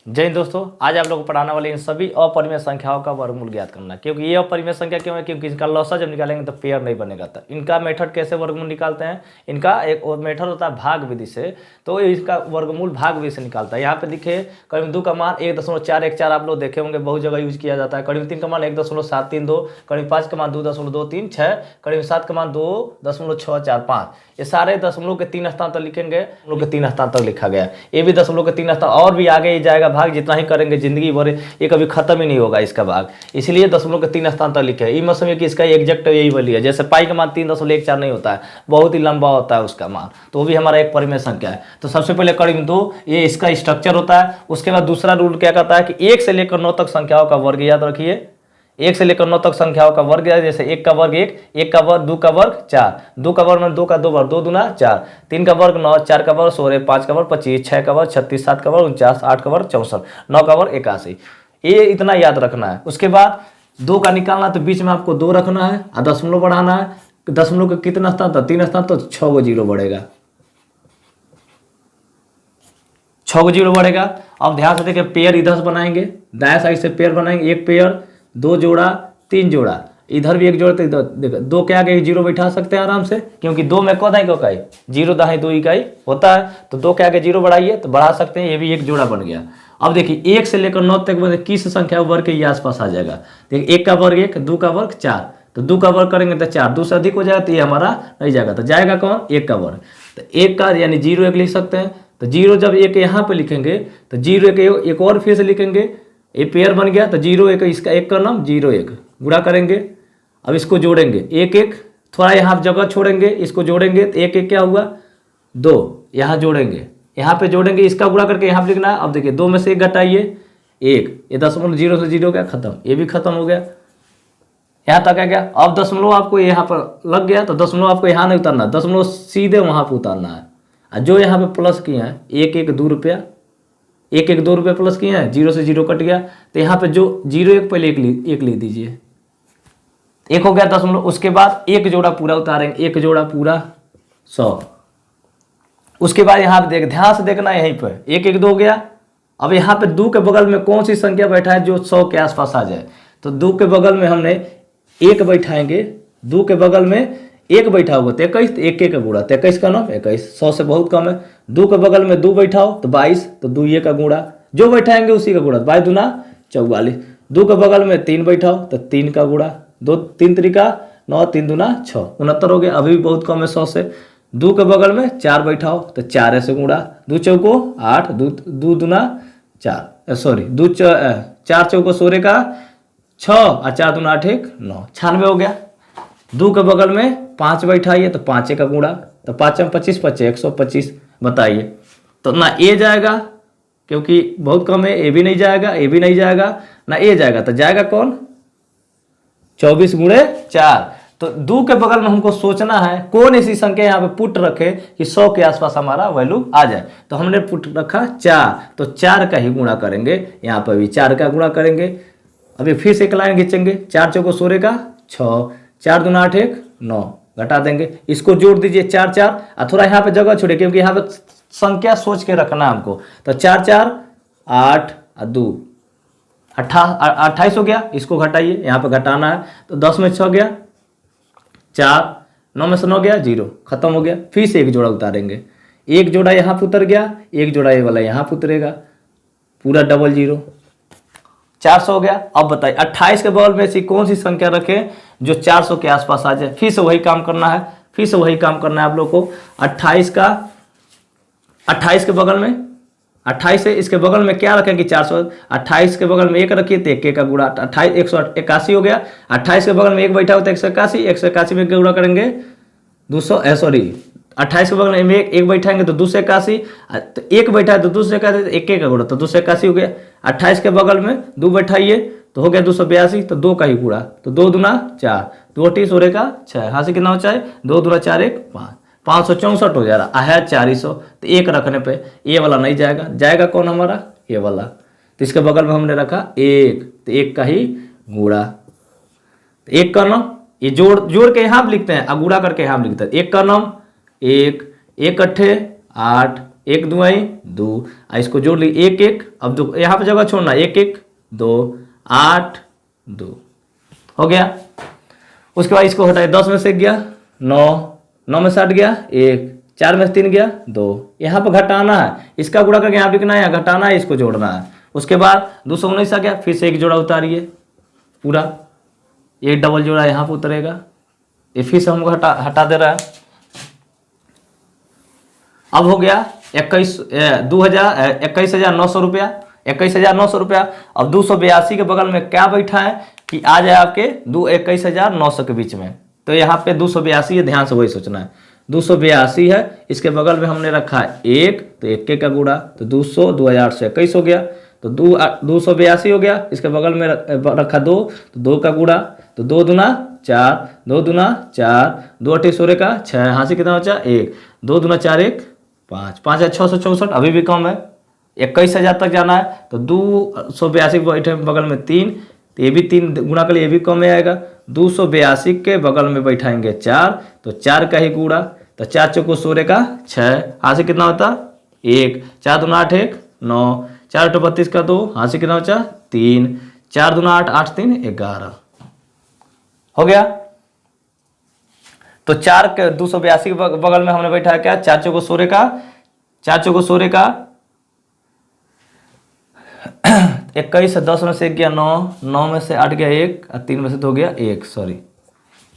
जय हिंद दोस्तों, आज आप लोग को पढ़ाने वाले इन सभी अपरिमेय संख्याओं का वर्गमूल ज्ञात करना है। क्योंकि ये अपरिमेय संख्या क्यों है? क्योंकि इसका लॉसा जब निकालेंगे तो पेयर नहीं बनेगा। तो इनका मेथड कैसे वर्गमूल निकालते हैं? इनका एक और मेथड होता है भाग विधि से। तो इसका वर्गमूल भाग विधि से निकालता है। यहाँ पे दिखे करीब 2 का मान 1.414 आप लोग देखे होंगे, बहुत जगह यूज किया जाता है। करीब 3 का मान 1.732, करीब 5 का मान 2.236, करीब 7 का मान 2.645। ये सारे दशमलव के 3 स्थान तक लिखेंगे, दशमलव के 3 स्थान तक लिखा गया। ये भी दशमलव के 3 स्थान, और भी आगे ही जाएगा भाग। जितना ही करेंगे जिंदगी भर ये कभी खत्म ही नहीं होगा इसका भाग, इसलिए दशमलव के 3 स्थान तक लिखे। ये मत समझिए कि इसका एग्जैक्ट यही वैल्यू है। जैसे पाई का मान 3.14 नहीं होता है, बहुत ही लंबा होता है उसका मान। तो वो भी हमारा एक परिमेय संख्या है। तो सबसे पहले करीब 2 ये इसका स्ट्रक्चर होता है। उसके बाद दूसरा रूल क्या कहता है कि 1 से लेकर 9 तक संख्याओं का वर्ग याद रखिए। 1 से लेकर 9 तक संख्याओं का वर्ग है। जैसे 1 का वर्ग 1, 1 का वर्ग 2 का वर्ग 4, 2 का वर्ग में 2 का 2 बार 2 दूना 4, 3 का वर्ग 9, 4 का वर्ग 16, 5 का वर्ग 25, 6 का वर्ग 36, 7 का वर्ग 49, 8 का वर्ग 64, 9 का वर्ग 81। ये इतना याद रखना है। उसके बाद 2 का निकालना, तो बीच में आपको 2 रखना है और दशमलव बढ़ाना है। दशमलव के कितना स्थान था? 3 स्थान, तो 6 गो जीरो बढ़ेगा, 6 गो जीरो बढ़ेगा। अब ध्यान से देखिए, पेयर इधर से बनाएंगे, दाएं साइड से पेयर बनाएंगे। एक पेयर, 2 जोड़ा, 3 जोड़ा, इधर भी एक जोड़ा। तो इधर देखो, 2 के आगे एक जीरो बैठा सकते हैं आराम से, क्योंकि 2 में दाई को इकाई, 0 दाई 2 इकाई होता है। तो 2 के आगे जीरो बढ़ाइए तो बढ़ा सकते हैं। ये भी एक जोड़ा बन गया। अब देखिए 1 से लेकर 9 तक किस संख्या वर्ग के ये आसपास आ जाएगा। देखिए 1 का वर्ग 1, 2 का वर्ग 4, तो 2 का वर्ग करेंगे तो 4, 2 से अधिक हो जाएगा तो ये हमारा नहीं जाएगा। तो जाएगा कौन? 1 का वर्ग। तो 1 का यानी 0 1 लिख सकते हैं। तो 0 जब 1 यहाँ पे लिखेंगे तो 0 1 एक और फिर से लिखेंगे। ये पेयर बन गया। तो 0 1, इसका 1 का नाम 0 1 गुणा करेंगे। अब इसको जोड़ेंगे 1 1, थोड़ा यहाँ जगह छोड़ेंगे, इसको जोड़ेंगे तो 1 1 क्या हुआ? 2, यहाँ जोड़ेंगे, यहाँ पे जोड़ेंगे, इसका गुणा करके यहाँ पे लिखना है। अब देखिए 2 में से 1 घटाइए 1, ये दशमलव 0 से 0 गया, खत्म। ये भी खत्म हो गया, यहाँ तक आ गया। अब दशमलव आपको यहाँ पर लग गया तो दशमलव आपको यहाँ नहीं उतारना, दशमलव सीधे वहाँ पर उतारना है। जो यहाँ पे प्लस किए हैं 1 1 2 रुपया, 1 1 2 रुपया प्लस किए हैं, 0 से 0 कट गया। तो यहाँ पे जो 0 1 पहले 1 लिख दीजिए, 1 हो गया दशमलव। उसके बाद एक जोड़ा पूरा उतारेंगे, एक जोड़ा पूरा 100। उसके बाद यहाँ पे ध्यान से देखना, यहीं पर 1 1 2 हो गया। अब यहाँ पे 2 के बगल में कौन सी संख्या बैठा है जो 100 के आसपास आ जाए? तो 2 के बगल में हमने 1 बैठाएंगे। 2 के बगल में 1 बैठा होगा तो 21, तो 1 1 का गुणा, तो 21 का नाम 21, 100 से बहुत कम है। 2 के बगल में 2 बैठाओ तो 22, तो 2 ये का गुणा, जो बैठाएंगे उसी का गुणा, 22 दूना 44। 2 के बगल में 3 बैठाओ तो 3 का गुणा, 2 3 तरीका 9, 3 दूना 6, 69 हो गया। अभी भी बहुत कम है 100 से। 2 के बगल में 4 बैठाओ तो 4 से गुणा, 2 चौको 8, 2 दूना 4, सॉरी 4 चौको 16 का 6 और 4 दूना 8 1 9, 96 हो गया। 2 के बगल में 5 बैठाइए तो 5 का गुणा, तो 5 में 25 25 125। बताइए, तो ना ए जाएगा क्योंकि बहुत कम है, ए भी नहीं जाएगा, ए भी नहीं जाएगा, ना ए जाएगा। तो जाएगा कौन? 24 गुणे 4। तो 2 के बगल में हमको सोचना है कौन ऐसी संख्या यहाँ पे पुट रखे कि 100 के आसपास हमारा वैल्यू आ जाए। तो हमने पुट रखा 4, तो 4 का ही गुणा करेंगे। यहाँ पर भी 4 का गुणा करेंगे। अभी फिर से एक लाइन खींचेंगे, 4 चौको 16 का 6, 4 दूना 8 1 9, घटा देंगे। इसको जोड़ दीजिए 4 4, और थोड़ा यहाँ पे जगह छोड़िए क्योंकि यहाँ पे संख्या सोच के रखना हमको। तो 4 4 8 और 2 28 हो गया। इसको घटाइए, यहाँ पे घटाना है। तो 10 में 6 गया 4, 9 में से 9 गया 0, खत्म हो गया। फिर से एक जोड़ा उतारेंगे, एक जोड़ा यहाँ पे उतर गया, एक जोड़ा ये वाला यहाँ पे उतरेगा, पूरा डबल 0, 400 हो गया। अब बताइए 28 के बगल में ऐसी कौन सी संख्या रखें जो 400 के आसपास आ जाए? फिर से वही काम करना है, फिर से वही काम करना है आप लोग को। 28 के बगल में 28 है, इसके बगल में क्या रखें कि 400। 28 के बगल में 1 रखिए तो 1 का गुणा, 28 181 हो गया। 28 के बगल में 1 बैठा होता है 181, 181 में गुणा करेंगे 200, सॉरी 28 के बगल में 1 बैठाएंगे तो 281, तो 1 बैठा है तो 281, 1 का गुणा, तो 281 हो गया। 28 के बगल में 2 बैठाइए तो हो गया 282, तो 2 का ही गुणा, तो 2 दूना 4, 2 टी 16 का 6, यहाँ से कितना हो चाहे 2 दूना 4 1 5, 564 हो जा रहा है 400। तो 1 रखने पे ये वाला नहीं जाएगा, जाएगा कौन हमारा? ये वाला। तो इसके बगल में हमने रखा 1, तो 1 का ही गुणा, तो 1 का नाम ये जोड़ के यहाँ लिखते हैं और गुणा करके यहाँ लिखते हैं। 1 का नाम 1, 1 अट्ठे 8, एक दुआई 2, इसको जोड़ ली 1 1, अब दो यहाँ पे जगह छोड़ना 1 1 2 8 2 हो गया। उसके बाद इसको हटाए 10 में से गया 9, 9 में से 8 गया 1, 4 में से 3 गया 2, यहाँ पर घटाना है, इसका गुणा करके यहाँ लिखना है, यहाँ घटाना है, इसको जोड़ना है। उसके बाद 219 आ गया, फिर से एक जोड़ा उतारिए पूरा, एक डबल जोड़ा यहाँ पर उतरेगा, ये फिर से हमको हटा दे रहा है। अब हो गया 21,900 रुपया, 21,900 रुपया। अब 282 के बगल में क्या बैठा है कि आ जाए आपके 21,900 के बीच में, तो यहाँ पे 282 है, ध्यान से वही सोचना है। 282 है, इसके बगल में हमने रखा है 1, तो 1 का गुणा, तो 200 2,821 हो गया, तो 282 हो गया। इसके बगल में रखा 2, तो 2 का गुणा, तो 2 दूना 4, 2 दूना 4, 2 8 16 का 6, यहाँ से कितना बचा 1, 2 दूना 4 1 5, 5,664, अभी भी कम है, 21,000 तक जाना है। तो 282 बैठे बगल में 3, तो ये भी 3 गुणा कर लिए, ये भी कम में आएगा। 282 के बगल में बैठाएंगे 4, तो 4 का ही गुणा, तो 4 चौको 16 का 6, यहाँ से कितना होता 1, 4 दूना 8 1 9, 4 8 32 का 2, यहाँ से कितना बचा 3, 4 दूना 8 8 3 11 हो गया। तो 4 के 282 के बगल में हमने बैठा क्या, 4 चौको 16 का, 4 चौको 16 का 21, 10 में से 1 गया 9, 9 में से 8 गया 1, 3 में से 2 गया 1, सॉरी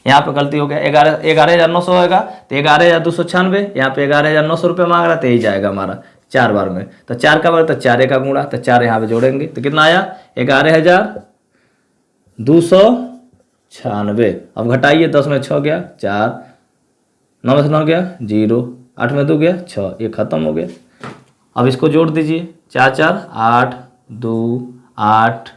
यहाँ पे गलती हो गया। 11,900 होगा, तो 11,296, यहाँ पे 11,900 रुपये मांग रहा, तो यही जाएगा हमारा 4 बार में। तो 4 का बार, तो 4 का गुणा, तो 4 यहाँ पे जोड़ेंगे, तो कितना आया 11,296। अब घटाइए, 10 में 6 गया 4, 9 में से 9 गया 0, 8 में 2 गया 6, ये खत्म हो गया। अब इसको जोड़ दीजिए, 4 4 8 2 8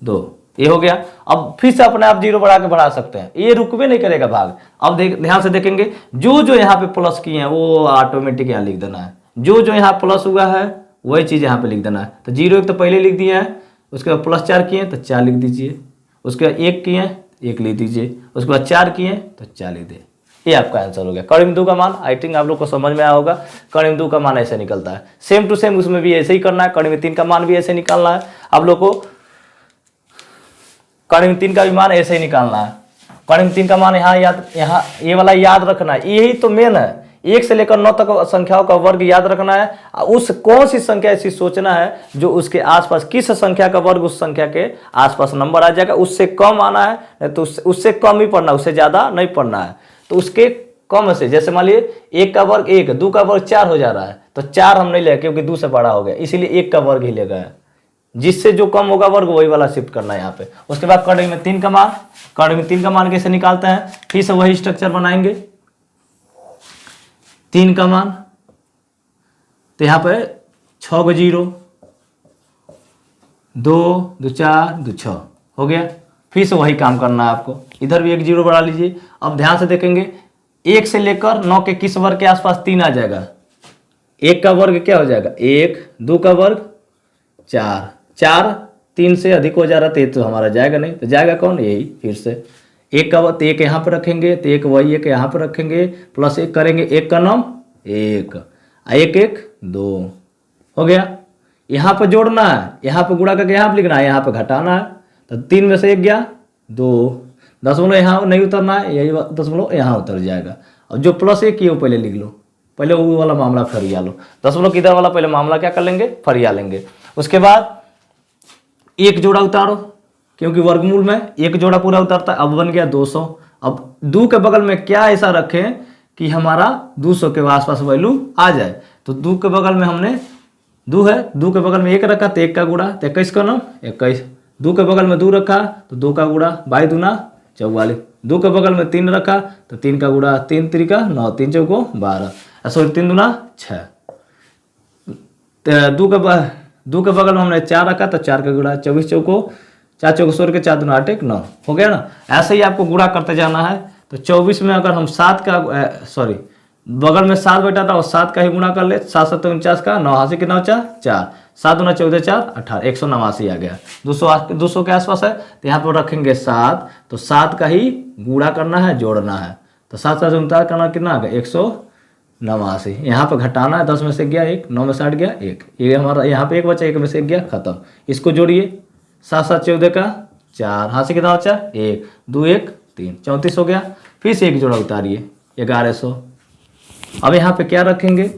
2, ये हो गया। अब फिर से अपने आप 0 बढ़ा के बढ़ा सकते हैं, ये रुकवे नहीं करेगा भाग। अब ध्यान से देखेंगे, जो जो यहाँ पे प्लस किए हैं वो ऑटोमेटिक यहाँ लिख देना है, जो जो यहाँ प्लस हुआ है वही चीज़ यहाँ पे लिख देना है। तो 0 1 तो पहले लिख दिया है, उसके बाद +4 किए तो 4 लिख दीजिए, उसके बाद 1 किए 1 लिख दीजिए, उसके बाद 4 किए तो 4 लिख दे। ये आपका आंसर हो गया। कर्ण बिंदु का मान आई थिंक आप लोग को समझ में आया होगा। कर्ण बिंदु का मान ऐसे निकलता है, सेम टू सेम उसमें भी ऐसे ही करना है। कर्ण बिंदु 3 का मान भी ऐसे निकालना है आप लोग को, कर्ण बिंदु 3 का भी मान ऐसे ही निकालना है। कर्ण बिंदु 3 का मान यहाँ ये वाला याद रखना है, यही तो मेन है। 1 से लेकर 9 तक संख्याओं का वर्ग याद रखना है, उस कौन सी संख्या ऐसी सोचना है जो उसके आसपास, किस संख्या का वर्ग उस संख्या के आसपास नंबर आ जाएगा, उससे कम आना है, तो उससे कम ही पढ़ना, उससे ज्यादा नहीं पढ़ना है। तो उसके कम से, जैसे मान लिए 1 का वर्ग 1, 2 का वर्ग 4 हो जा रहा है, तो 4 हम नहीं ले क्योंकि 2 से बड़ा हो गया, इसीलिए 1 का वर्ग ही ले गए। जिससे जो कम होगा वर्ग वही वाला शिफ्ट करना है यहाँ पे। उसके बाद कर्ण में 3 का मान, कर्ण में 3 का मान कैसे निकालते हैं, फिर से वही स्ट्रक्चर बनाएंगे। 3 का मान, तो यहाँ पे 6 को 0, 2 2 4 2 6 हो गया। फिर से वही काम करना है आपको, इधर भी एक 0 बढ़ा लीजिए। अब ध्यान से देखेंगे, 1 से लेकर 9 के किस वर्ग के आसपास 3 आ जाएगा। 1 का वर्ग क्या हो जाएगा 1, 2 का वर्ग 4, 4 3 से अधिक हो जा रहा है तो हमारा जाएगा नहीं, तो जाएगा कौन, यही। फिर से 1 का वर्ग, तो 1 यहाँ पर रखेंगे, तो 1 वही 1 यहाँ पर रखेंगे, +1 करेंगे, 1 का 9 1, 1 1 2 हो गया। यहाँ पर जोड़ना है, यहाँ पर गुणा करके यहाँ पर लिखना है, यहाँ पर घटाना है। तो 3 में से 1 गया 2, दशमलव यहाँ नहीं उतरना है, यही दशमलव यहाँ उतर जाएगा। और जो +1 किए वो पहले लिख लो, पहले वो वाला मामला फरिया लो। दशमलव किधर वाला पहले मामला क्या कर लेंगे, फरिया लेंगे। उसके बाद 1 जोड़ा उतारो, क्योंकि वर्गमूल में 1 जोड़ा पूरा उतरता है। अब बन गया 200। अब 2 के बगल में क्या ऐसा रखें कि हमारा 200 के आसपास वैल्यू आ जाए। तो 2 के बगल में हमने 2 है, 2 के बगल में 1 रखा तो 1 का गुणा, तो 21 का नाम 21। 2 के बगल में 2 रखा तो 2 का गुणा, 22 दूना 44। 2 के बगल में 3 रखा तो 3 का गुणा, 3 3 का 9, 3 चौको 12, सॉरी 3 दूना 6। 2 के बगल में हमने 4 रखा तो 4 का गुणा, 24 चौको 4 चौको 16 के 4 दूना 8 1 9 हो गया ना। ऐसे ही आपको गुणा करते जाना है। तो 24 में अगर हम 7 का बगल में 7 बैठा था और 7 का ही गुणा कर ले, 7 7 49 का 9 हाथ से कितना बचा 4, 7 दूना 14 4 18, 189 आ गया। 200 के आसपास है, तो यहाँ पर रखेंगे 7, तो 7 का ही गुणा करना है, जोड़ना है। तो 7 7 49 करना कितना आ गया 89। यहाँ पे घटाना है, 10 में से गया 1, 9 में से 8 गया 1, ये हमारा यहाँ पे 1 बचा, 1 में से 1 गया, खत्म। इसको जोड़िए, 7 7 14 का 4, हाथ से कितना बचा 1, 2 1 3, 34 हो गया। फिर से एक जोड़ा उतारिए, 1100। अब यहाँ पे क्या रखेंगे,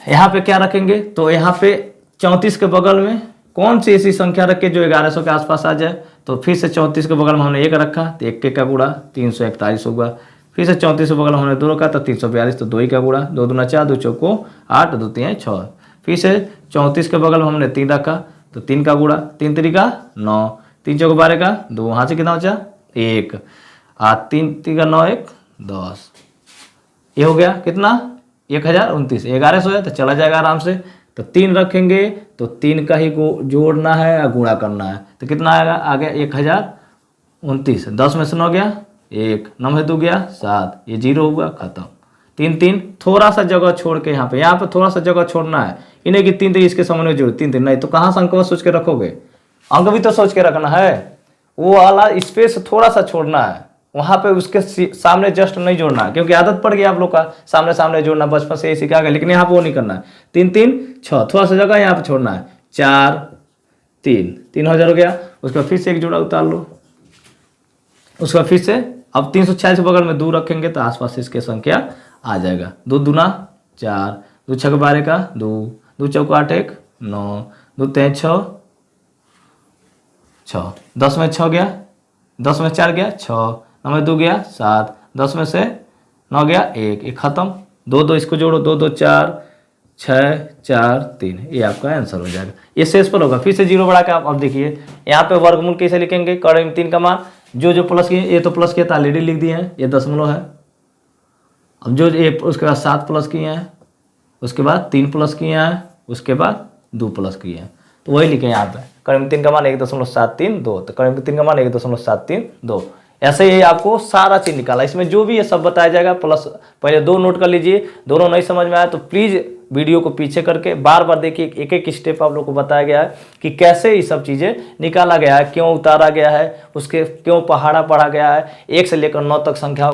यहाँ पे क्या रखेंगे, तो यहाँ पे 34 के बगल में कौन सी ऐसी संख्या रखे जो 1100 के आसपास आ जाए। तो फिर से 34 के बगल में हमने 1 रखा, तो 1 का गुणा 341 होगा। फिर से 34 के बगल में हमने 2 रखा, तो 342, तो 2 का गुणा, 2 दूना 4, 2 चौको 8, 2 3 6। फिर से 34 के बगल में हमने 3 रखा, तो 3 का गुणा, 3 3 का 9, 3 चौको 12 का 2, वहाँ से कितना बचा 1, 3 3 का 9 1 10। ये हो गया कितना 1029। 1100 है तो चला जाएगा आराम से। तो 3 रखेंगे तो 3 का ही जोड़ना है या गुणा करना है, तो कितना आएगा, आ गया 1029। 10 में से 9 गया 1, 9 में 2 गया 7, ये 0 हुआ, खत्म। 3 3 थोड़ा सा जगह छोड़ के यहाँ पे थोड़ा सा जगह छोड़ना है, इन्हें कि 3 3 इसके सामने जोड़, 3 3 नहीं तो कहाँ से अंक सोच के रखोगे, अंक भी तो सोच के रखना है, वो वाला स्पेस थोड़ा सा छोड़ना है, वहाँ पे उसके सामने जस्ट नहीं जोड़ना है, क्योंकि आदत पड़ गई आप लोग का सामने सामने जोड़ना, बचपन से ही सिखा गया, लेकिन यहाँ पे वो नहीं करना है। 3 3 6 थोड़ा सा जगह यहाँ पे छोड़ना है, 4 3 3000 हो गया। उसका फिर से एक जोड़ा उतार लो, उसका फिर से अब 346 के बगल में 2 रखेंगे तो आसपास इसके संख्या आ जाएगा। 2 दूना 4, 2 6 12 का 2, 2 चौको 8 1 9, 2 3 6 6, 10 में 6 गया, 10 में 4 गया 6, 9 में 2 गया 7, 10 में से 9 गया 1, ये खत्म। 2 2 इसको जोड़ो, 2 2 4 6 4 3, ये आपका आंसर हो जाएगा। ये शेष पर होगा। फिर से 0 बढ़ा के आप अब देखिए यहाँ पे वर्गमूल कैसे लिखेंगे, कड़े में 3 का मान, जो प्लस किए, ये तो प्लस किया था ऑलरेडी लिख दिए हैं, ये दशमलव है। अब जो ये उसके बाद 7 प्लस किए हैं, उसके बाद 3 प्लस किए हैं, उसके बाद 2 प्लस किए हैं, तो वही लिखे यहाँ पे। कड़े में 3 का मान 1.732, तो कड़े में 3 का मान 1.732। ऐसे ही आपको सारा चीज निकाला, इसमें जो भी ये सब बताया जाएगा। प्लस पहले 2 नोट कर लीजिए, दोनों नहीं समझ में आया तो प्लीज़ वीडियो को पीछे करके बार बार देखिए, एक एक स्टेप आप लोग को बताया गया है कि कैसे ये सब चीज़ें निकाला गया है, क्यों उतारा गया है, उसके क्यों पहाड़ा पढ़ा गया है, 1 से लेकर 9 तक संख्या